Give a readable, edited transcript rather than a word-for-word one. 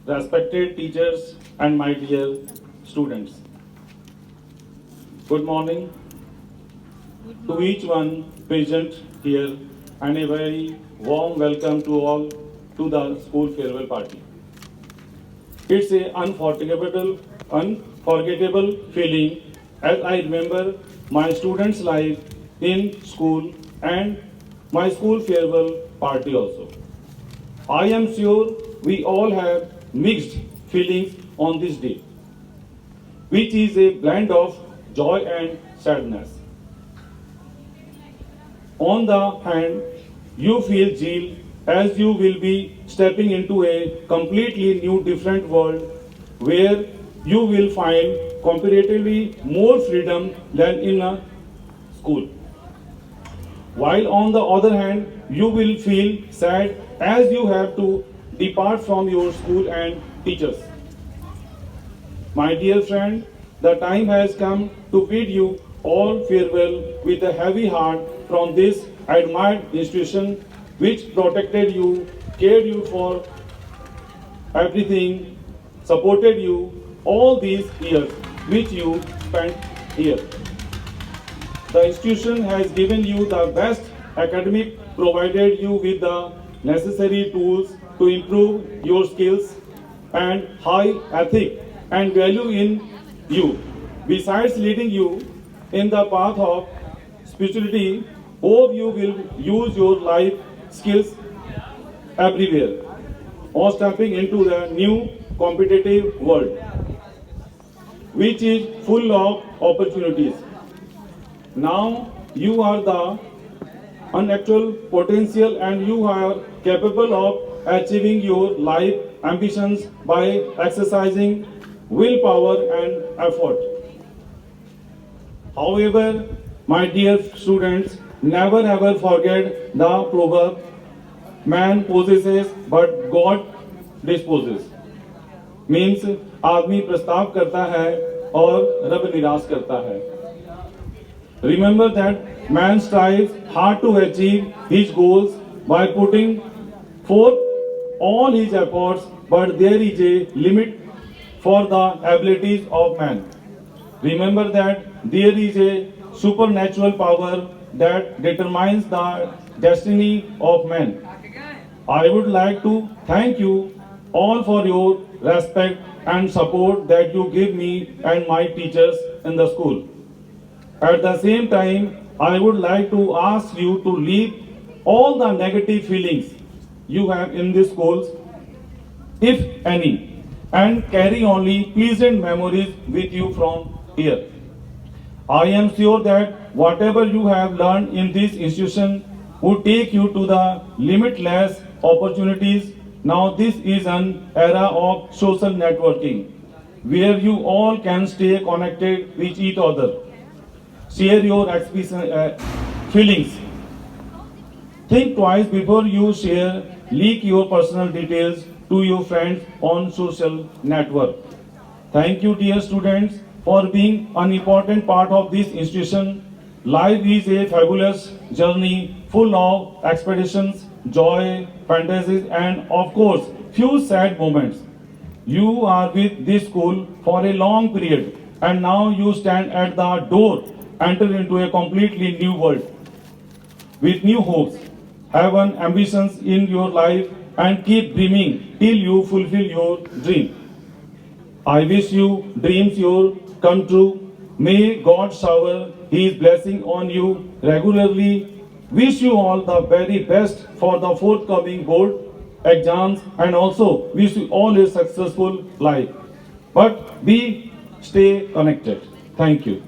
respected teachers, and my dear students. Good morning to each one present here and a very warm welcome to all to the school farewell party. It's a unforgettable feeling as I remember my students' life in school and my school farewell party also. I am sure we all have mixed feelings on this day, which is a blend of joy and sadness. On the hand, you feel zeal as you will be stepping into a completely new different world where you will find comparatively more freedom than in a school. While on the other hand, you will feel sad as you have to depart from your school and teachers. My dear friend, the time has come to bid you all farewell with a heavy heart from this admired institution which protected you, cared you for everything, supported you all these years which you spent here. The institution has given you the best academic, provided you with the necessary tools to improve your skills and high ethic and value in you. Besides leading you in the path of spirituality, hope you will use your life skills everywhere or stepping into the new competitive world, which is full of opportunities. Now you are the unaccountable potential and you are capable of achieving your life ambitions by exercising willpower and effort. However, my dear students, never ever forget the proverb, man possesses but God disposes. Means आदमी प्रस्ताव करता है और रब निराश करता है. Remember that man strives hard to achieve his goals by putting forth all his efforts, but there is a limit for the abilities of man. Remember that there is a supernatural power that determines the destiny of man. I would like to thank you all for your respect and support that you give me and my teachers in the school. At the same time, I would like to ask you to leave all the negative feelings you have in these schools, if any, and carry only pleasant memories with you from here. I am sure that whatever you have learned in this institution would take you to the limitless opportunities. Now this is an era of social networking where you all can stay connected with each other. Share your feelings. Think twice before you share, leak your personal details to your friends on social network. Thank you, dear students, for being an important part of this institution. Life is a fabulous journey full of expeditions, joy, fantasies, and of course, few sad moments. You are with this school for a long period, and now you stand at the door, enter into a completely new world with new hopes. Have an ambitions in your life and keep dreaming till you fulfill your dream. I wish you dreams your come true. May God shower His blessing on you regularly. Wish you all the very best for the forthcoming board exams and also wish you all a successful life. But stay connected. Thank you.